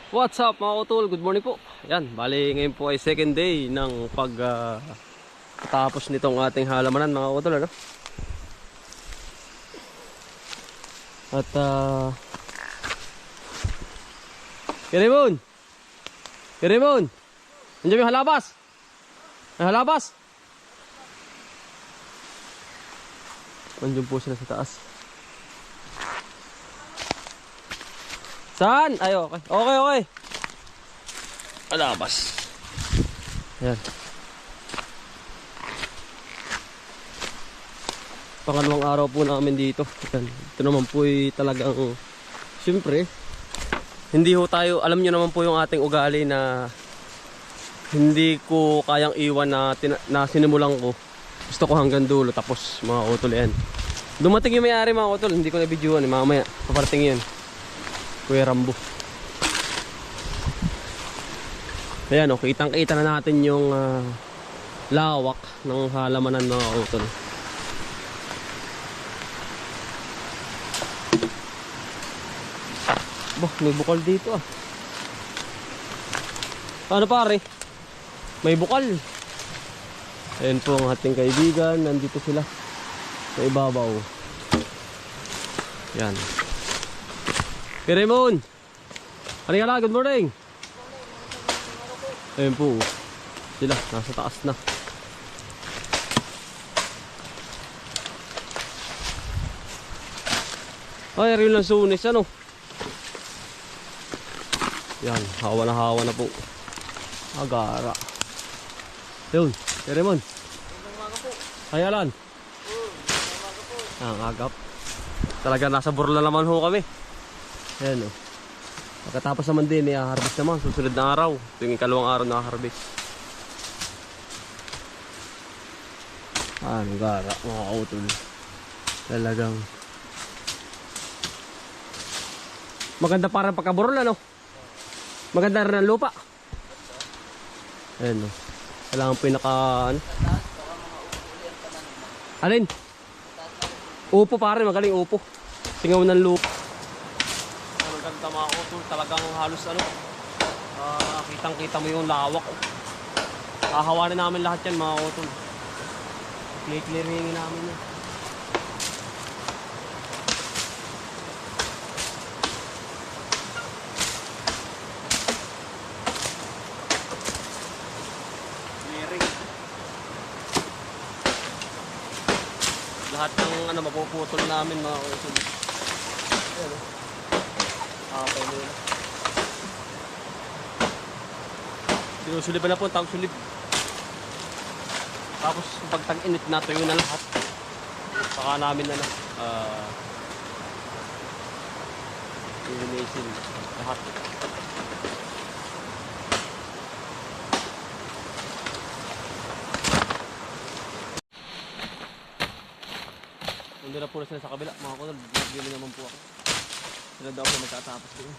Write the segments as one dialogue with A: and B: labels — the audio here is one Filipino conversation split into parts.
A: What's up mga utol? Good morning po. Yan, bali ngayon po ay second day ng tapos nitong ating halamanan mga utol, ano? At Kirimon! Kirimon! Nandiyan yung halabas! May halabas! Nandiyan po sila sa taas. Saan? Ay, okay. Okay. Alabas. Ayan. Pangalawang araw po namin dito. Ayan. Ito naman po ay talagang, siyempre, hindi ho tayo, alam nyo naman po yung ating ugali na hindi ko kayang iwan na sinimulan ko. Gusto ko hanggang dulo, tapos mga utol yan. Dumating yung may-ari mga utol, hindi ko na-videoan, mamaya, paparating yun. Kuya Rambo. Ayan o, kitang-kita na natin yung lawak ng halamanan mga utol. Bah, may bukal dito ah. Ano pare? May bukal. Ayan po ang ating kaibigan. Nandito sila sa ibabaw. Yan. Raymond! Halika, good morning! Ayun po, sila, nasa taas na. Ay, rin lang sunis, ano? Yan, hawa na po. Agara. Yun, Raymond. Ay, Alan. Ang agap. Talaga nasa burla naman ho kami. Ayan o. Pagkatapos naman din, i-harvest naman. Susunod na araw. Ito yung ikalawang araw na harvest. Anong gara, mga kautol. Talagang maganda parang pagkaburol, ano? Maganda rin ang lupa. Ayan o. Kailangan pinaka, ano? Alin? Upo pare, magaling upo. Singaw ng lupa. Ganda mga utol, talagang halos ano, kitang-kita mo yung lawak. Hahawanin namin lahat yan mga utol. Clearingin namin yan. Clearing. Lahat ng ano mapuputol namin mga utol. Ayan o. Okay mo yun. Sinusuliban na po ang tawag sulib. Tapos pag tag-init na tuyo na lahat. Saka namin na ilinisin lahat. Nandun na po na sila sa kabila. Mga kunal, bili naman po ako. Sila daw po magtatapos din.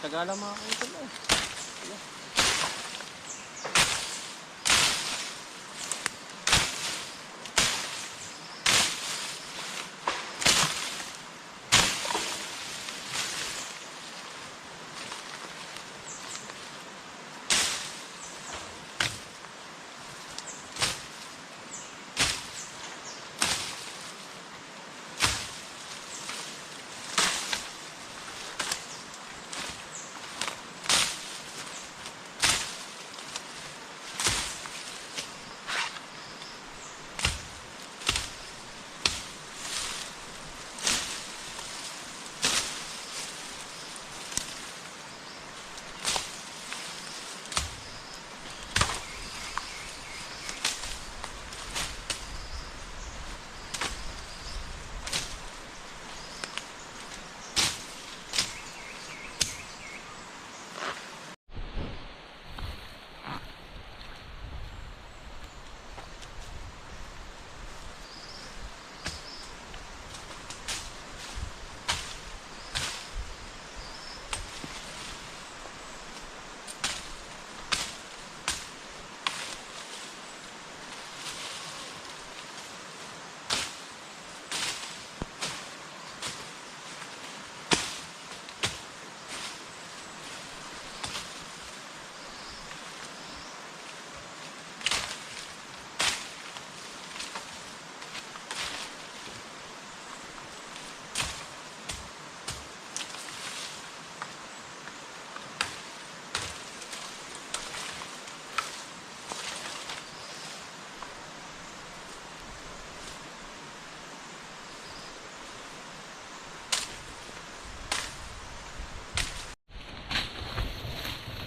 A: Taga lang mga kautol eh.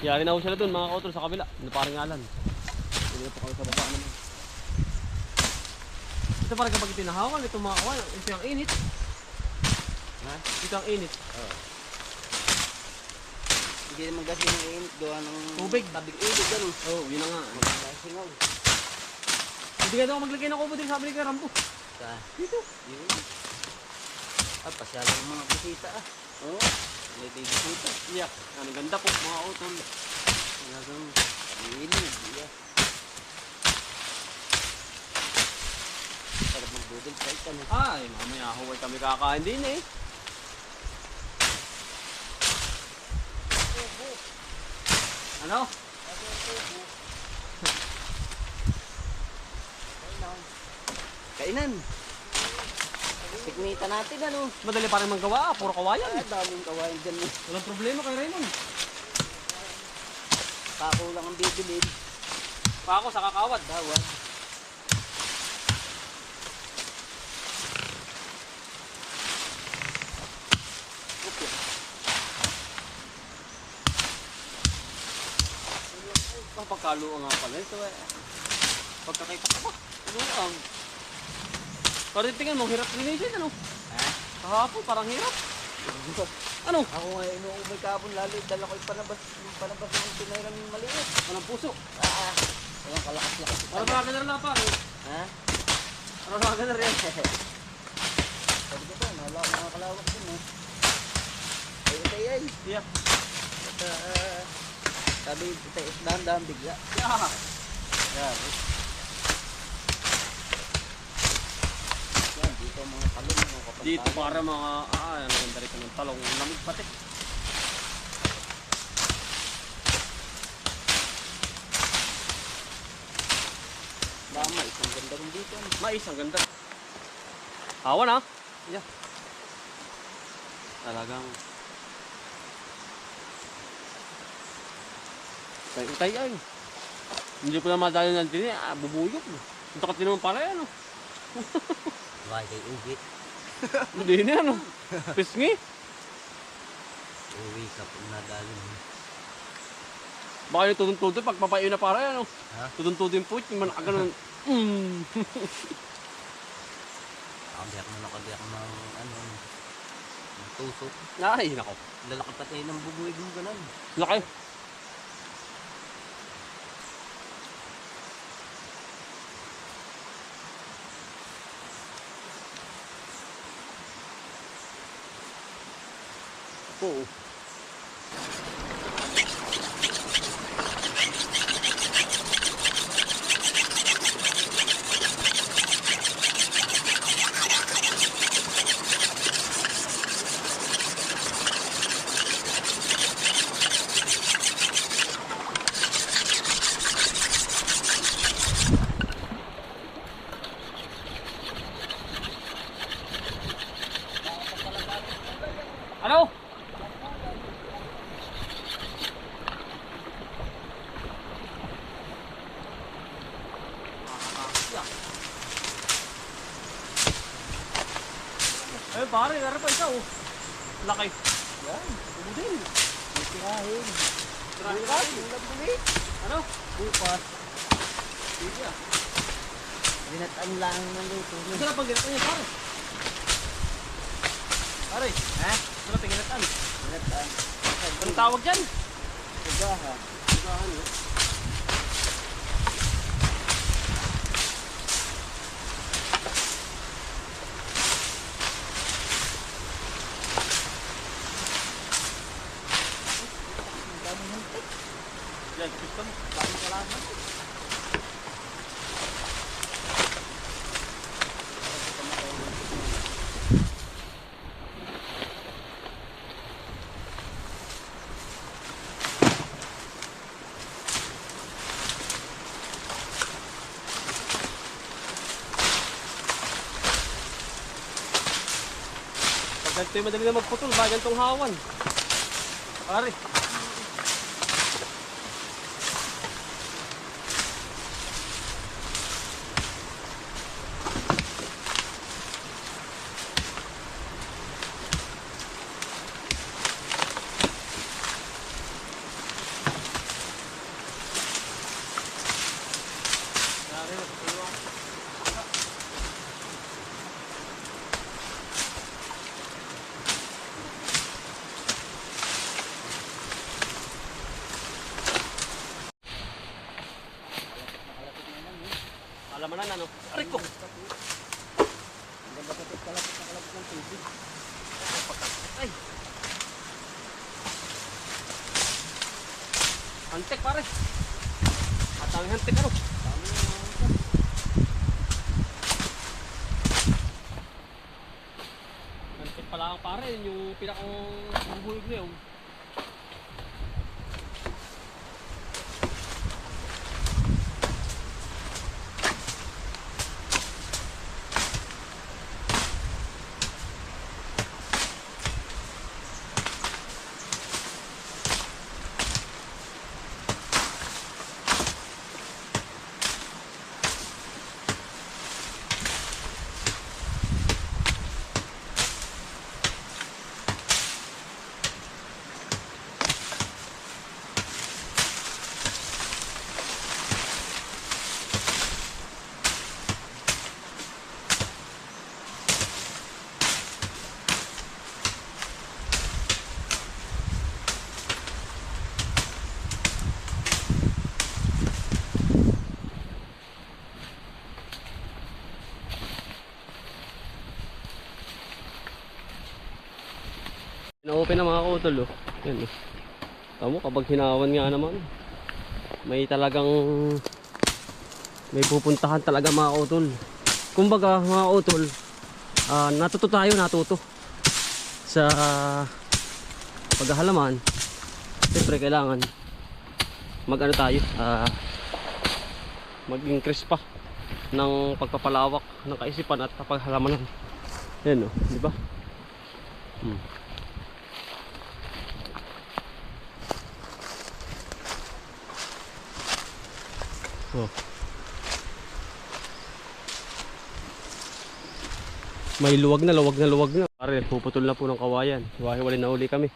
A: Yari na ho sila dun mga kautol sa kabila. Ano paring alan. Hindi na po kami sa baba naman. Ito parang kapag itinahawan, ito mga kawan. Ito yung init.
B: Ha?
A: Ito ang init.
B: Oo. Hindi naman kasi yung init doon ng
A: Tubig.
B: tabig ilog ano.
A: Oo, oh, yun na nga.
B: Singaw.
A: Hindi ka daw maglagay ng kubo din sabi ni Karambo.
B: Sa
A: Dito.
B: yun. Ah, pasyalan ng mga bisita ah.
A: Oo.
B: May bibisita.
A: Iyak. Ang ganda po mga kautol.
B: Talagang ilog. Yeah. Sarap magbudol sa ikan eh.
A: Ay, mamaya huwag kami kakain din eh. Ano?
B: Kainan. Tikmita natin ano.
A: Madali pa rin manggawa, puro kawayan.
B: Ay, daming kawain dyan eh.
A: Walang problema kay Raymond.
B: Pako lang ang bibilin.
A: Pa ako sa kakawad.
B: Dawat. Okay.
A: Papagkalo nga pala ito eh. Pagkakita ka pa. Ano ang... Parang tingnan mo, hirap linisin ano?
B: Ha?
A: Kahapon, parang hirap. Ano?
B: Ako nga inuumay kapon lalo dala ko yung panabas ng tinayran ng maliit.
A: Anong puso?
B: Ah, ayun kalakas-lakas.
A: Parang mga ganun lang pa.
B: Ha?
A: Parang mga ganun rin.
B: Sabi ko to, mga kalawak din eh. Ay.
A: Yeah.
B: At sabi, dahan-dahan bigla.
A: Yeah.
B: Yan. Yan, dito mga talong, mga kapantay.
A: Dito para mga... ang ganda rito ng talong. Lamig pati.
B: Dama, isang ganda rin dito.
A: Mais, ang ganda. Awan ah. Yeah. Talagang... Tay ay. Hindi ko na madali ng tini, bubuyog. Ang takat din naman pala yan.
B: Why kay ugit?
A: Hindi na ano. Pisngi.
B: Uwi ka po nadali mo.
A: Baka yung tutun-tutun pag papayo na para yan.
B: Ha?
A: Tutun-tutun po, yung manaka ganun.
B: Nakabiyak ng ano, ng tusok.
A: Ay, nako.
B: Lalaki pati ng bubuig mo ganun.
A: Laki. Oo. Ano? Eh pare, meron pa isa oh. Laki.
B: Yan,
A: Ubo din.
B: tirahin.
A: Tirahin ka?
B: Ulam bulit.
A: Ano?
B: Bukas.
A: Sige ah.
B: Binataan lang ng luto.
A: Masarap pag ginatan niya pare. Pare,
B: Ha?
A: masarap pag ginatan.
B: Binataan.
A: Anong tawag dyan?
B: Ugaha.
A: Ugahan eh.
B: Ang daming hintik.
A: Yan, gusto mo.
B: Daming kalaman.
A: Pag ganito yung madali na magputol, ba ganitong hawan. Pare. hantik pare. At daming hantik ano. Hantik pala ang pare, yun yung pinakang buhulog na yun. Na-open na mga kautol oh. Yan oh. Tamo kapag hinawan nga naman. May talagang may pupuntahan talaga mga kautol. Kumbaga mga kautol, natuto sa paghahalaman. Siyempre kailangan mag-ano tayo, mag-increase pa ng pagpapalawak ng kaisipan at paghahalaman. Yan oh, di ba? Oh. May luwag na. Pare, puputol na po ng kawayan. Hiwa-hiwalay na uli kami.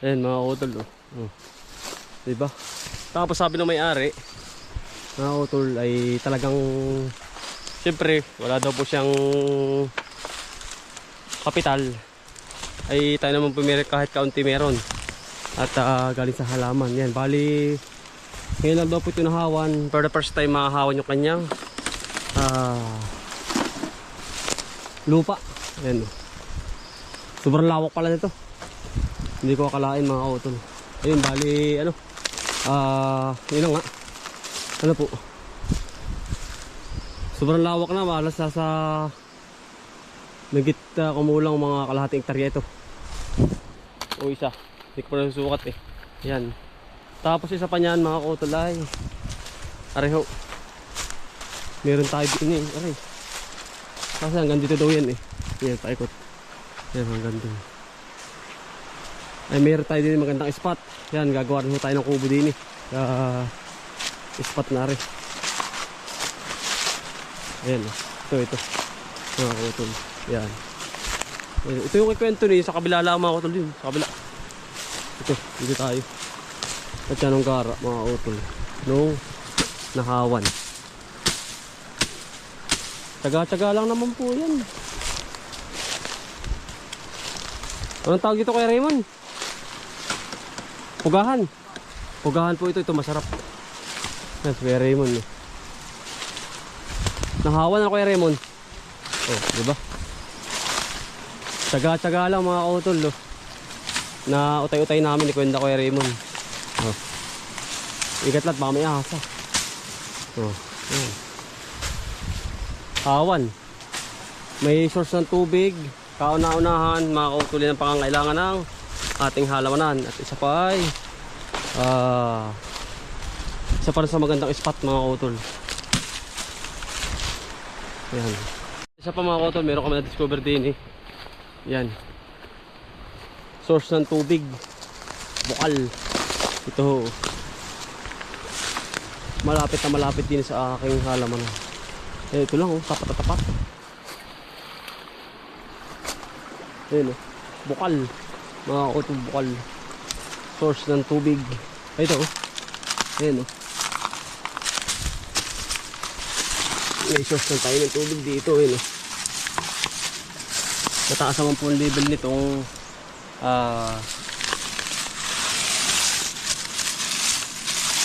A: Ayan mga kautol oh. Oh. Diba? Tapos sabi ng may-ari, mga kautol ay talagang siyempre wala daw po siyang kapital. Ay tayo naman pumirit kahit kaunti meron. At galing sa halaman. Yan, bali ngayon lang daw po ito nahawan. For the first time mahahawan yung kanyang lupa. Ayan. Sobrang lawak pala nito. Hindi ko akalain mga kautol. Ayun, bali ano, yun na nga. Ano po, sobrang lawak na. Malas sa nagit kumulang mga kalahating hektarya ito. O isa, hindi ko pa nasusukat eh. Ayan. Tapos isa pa niyan mga kautolay, areho, meron tayo din eh, aray. Kasi hanggang dito daw yan eh. Yan, paikot. Yan, hanggang dito. Ay meron tayo din magandang spot. Yan, gagawa rin tayo ng kubo din eh. Spot na rin. Ayan, ito mga kautol. Yan. Ito yung ikwento niya sa kabila lang mga kautol yun. Sa kabila. Ito, dito tayo. At yan ang gara mga kautol nung nahawan. Tsaga-tsaga lang naman po yan. Anong tawag dito kay Raymond? Pugahan. Pugahan po ito masarap. Yan si Raymond eh. Nahawan ako kay Raymond. Oh, diba? Tsaga-tsaga lang mga kautol oh. Na utay-utay namin ni kwenta ko kay Raymond. Oh. Ikat lang, baka may ahas ah. Oh, ayan. Hawan. May source ng tubig. Kauna-unahan, mga kautulin ng pangangailangan ng ating halamanan. At isa pa ay isa pa rin sa magandang spot mga kautol. Ayan. Isa pa mga kautol, meron kami na-discover din eh. Yan. Source ng tubig. Bukal. Ito. Malapit na malapit din sa aking halaman. Eh, ito lang oh, tapat na tapat. Ayun oh, bukal. Mga kautol, bukal. Source ng tubig. Ito oh. Ayun oh. May source na tayo ng tubig dito. Ayun oh. Mataas naman po ang level nitong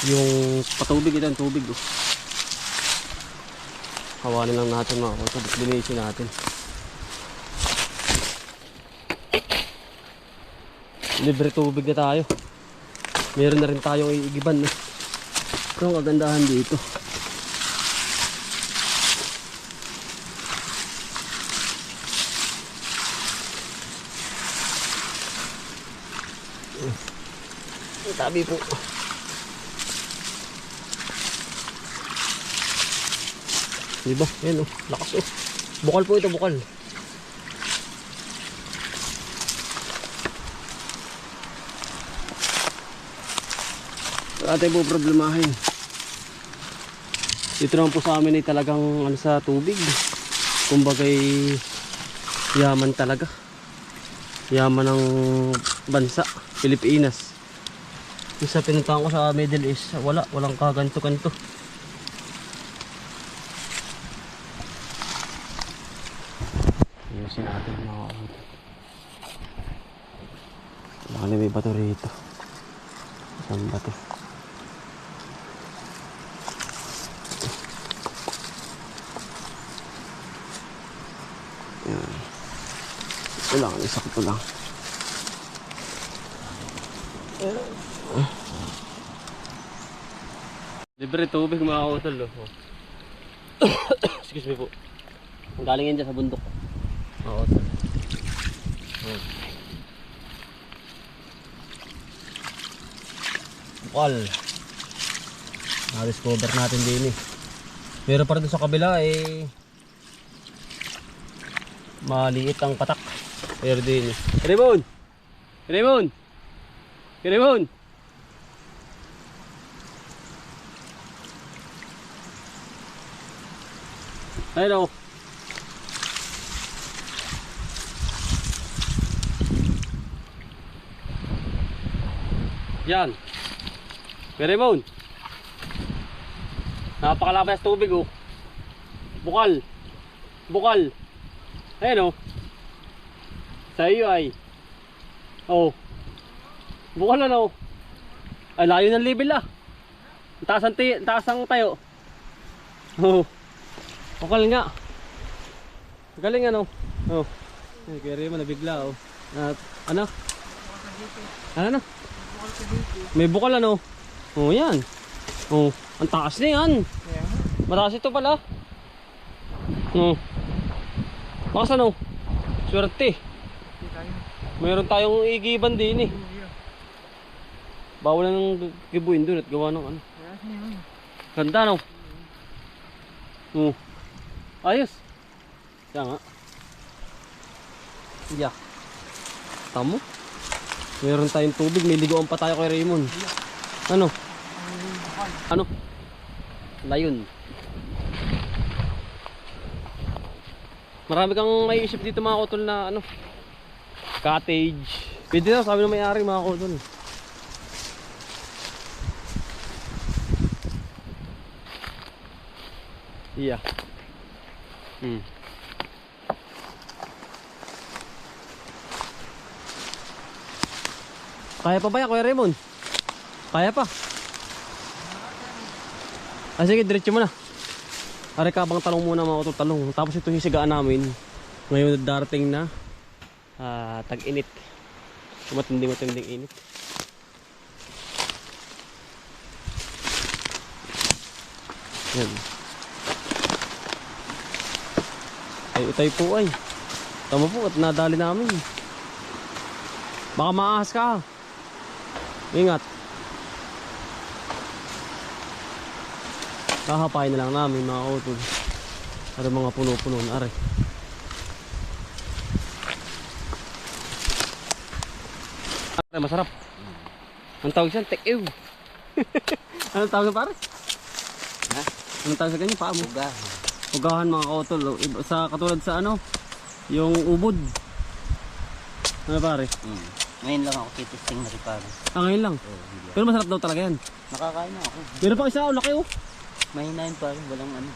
A: yung patubig. Ito ang tubig oh. Hawanin lang natin mga kautol. Linisin natin. Libre tubig na tayo. Meron na rin tayong iigiban eh. Ito ang kagandahan dito. Ang tabi po. Diba? Yan oh. Lakas oh. Bukal po ito, bukal. Atin po problemahin. Dito naman po sa amin ay talagang ano sa tubig. Kumbagay yaman talaga. Yaman ng bansa, Pilipinas. Isa pinuntahan ko sa Middle East, walang kaganto-kanto. Ayusin natin mga kapatid. Baka na may bato rito. Saan ba to? Yan. Ito lang, isakto lang. Libre tubig mga kautol. Excuse me po. Ang galing yan dyan sa bundok. Mga kautol. Bukal. Na-discover natin din eh. Pero para doon sa kabila eh maliit ang patak. Pero din eh. Raymond! Raymond! Raymond! Ayun o. Yan. Raymond. Napakalabas tubig oh. Bukal. Bukal. Ayun oh. Sa iyo ay. Oh. Bukal na oh. Ay layo ng level ah. Taas ang tayo. Oh. Bukal nga. Galing ano. Oh. Ay kaya rin mo nabigla oh. At ano? Ano? May bukal ano. Oh yan. Oh. Ang taas na yan. Mataas ito pala. Oh. Taas ano. Swerte. Mayroon tayong igiban din eh. Bawal ng gibuin doon at gawa ng ano. Ganda no. Oh. Ayos. Kaya nga. Yeah. Tamo. Meron tayong tubig. May ligoan pa tayo kay Raymond. Ano? Ano? Layon. Marami kang maiisip dito mga kutol na ano. Cottage. Pwede na sabi ng may-ari mga kutol. Yeah. Kaya pa ba yan, Kuya Raymond? Kaya pa? Ah, sige, diretso mo na. Are kabang talong muna mga utol talong. Tapos ito hisigaan namin. Ngayon darating na tag-init. Matinding init. Yan. Ay, utay po ay. Tama po at nadali namin. Baka maahas ka. Ingat. Kahapain na lang namin mga utol. Are mga puno-puno na are. Masarap. Ang tawag siya, tek-ew. Anong tawag sa pare?
B: Ha?
A: Anong tawag sa ganyan? Paa mo?
B: Uga.
A: Ugahan mga kautol. Sa katulad sa ano, yung ubod. Ano pare?
B: Ngayon lang ako titisting na rin pare.
A: Ah, ngayon lang. Pero masarap daw talaga yan.
B: Nakakain na ako.
A: Meron pang isa, oh, laki oh.
B: Mahina yun pare. Walang ano.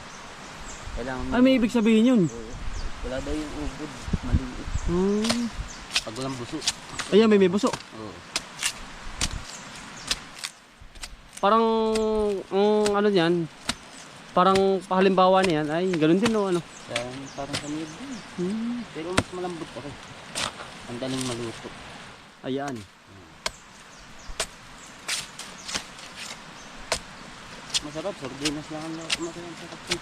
B: Kailangan
A: Ay, may ibig sabihin yun.
B: wala daw yung ubod. Maliit. Pag walang buso.
A: Ayan, may buso.
B: Oo.
A: Parang, ano yan, parang pahalimbawa niyan, ay, ganun din no, ano.
B: Parang sa niyog din. Pero mas malambot ako. Ang daling maluto.
A: Ayan.
B: Masarap, sardinas lang ang masarap sa kapit.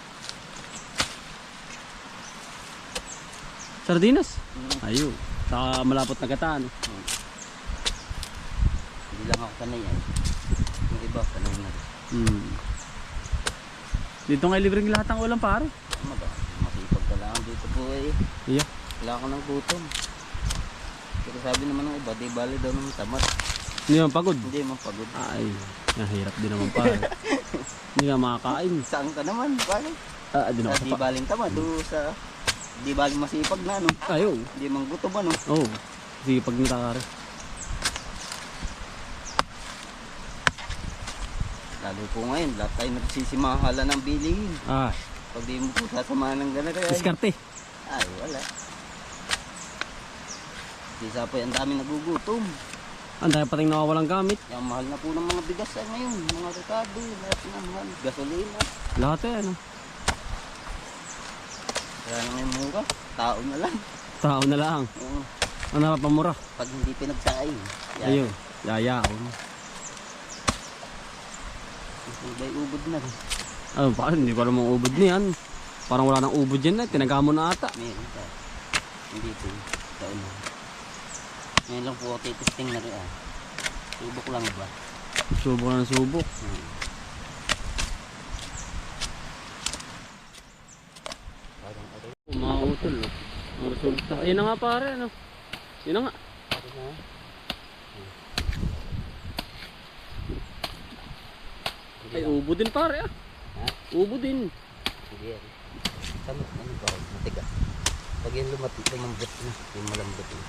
A: Sardinas? Ayun. Sa malapot na gataan.
B: Hindi lang ako sanay yan. Yung iba, sanay na rin.
A: Dito nga libreng lahat ng ulam pare.
B: Masipag ka lang dito po eh.
A: Iya.
B: Wala ako ng gutom. Pero sabi naman ng iba, di bali daw ng tamad.
A: Hindi man pagod.
B: Hindi man pagod.
A: Ay, nahirap din naman pare. Hindi nga makakain.
B: Saan ka naman? Bali?
A: Di na
B: Sa
A: ako
B: di
A: pa.
B: baling tamad. O sa di baling masipag na ano.
A: Ayaw.
B: Hindi man gutom ano.
A: Oo. Sige pag natari.
B: Lalo po ngayon, lahat tayo nagsisimahala ng bilihin. Pag di mo po sasamahan ng gana kaya.
A: Diskarte.
B: Ay, wala. Isa po ang dami nagugutom.
A: Ang dahil pating nawawalang gamit.
B: Yung mahal na po ng mga bigas ngayon. Mga rekado, lahat na mahal. Gasolina.
A: Lahat eh, ano?
B: Kaya na ngayon mura. Tao na lang.
A: Tao na lang. Ano na pamura?
B: Pag hindi pinagsain.
A: Ayun. Yayaon.
B: Iba'y ubod na rin.
A: Ayun, paano? Hindi ko alam ang ubod niyan. Parang wala nang ubod yan eh. Tinagamon na ata.
B: Meron ka. Hindi po. Taon na. Ngayon lang po ako titisting na rin ah. Subok lang ba?
A: Subok na ng subok.
B: Parang ano.
A: Mga utol. Oh. Ang resulta. Ayun na nga pare. Ano? Yun na nga.
B: Parang na.
A: Ay, ubo din pare ah.
B: Ha?
A: Ubo din.
B: Sige yan. Tama, ano ba? Matigas. Pag yan lumambot na. Yung malambot na.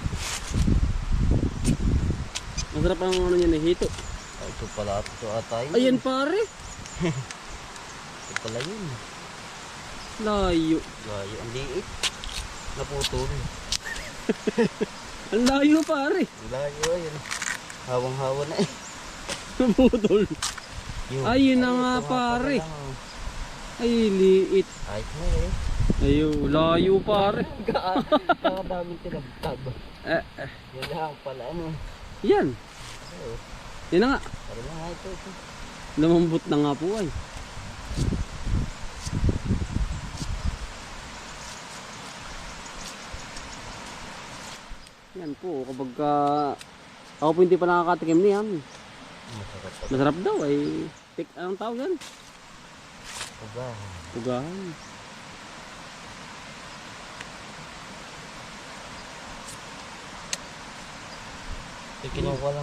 A: Masarap ang ano niya na hito.
B: Ah, ito pala. Ito ata yun.
A: Ayan pare.
B: Ito pala yun.
A: Layo.
B: Gayo. Ang liit. Naputol.
A: Ang layo pare.
B: Ang layo ayun. Hawang-hawa na eh.
A: Putol.
B: Yun.
A: Ayun na nga
B: ito
A: pare.
B: pala lang.
A: Ay, liit.
B: Ayos na eh.
A: Ayun, layo pare.
B: Kakadaming tinagtag.
A: Eh,
B: Yan lang pala ano.
A: yan.
B: Oo.
A: Yan na nga.
B: Parang na nga ito.
A: Lumambot na nga po ay. Yan po, kapag ako po hindi pa nakakatikim niyan.
B: Masarap pa.
A: Masarap daw ay anong tawag yan?
B: Diba?
A: Pugahan.
B: Kinukuha lang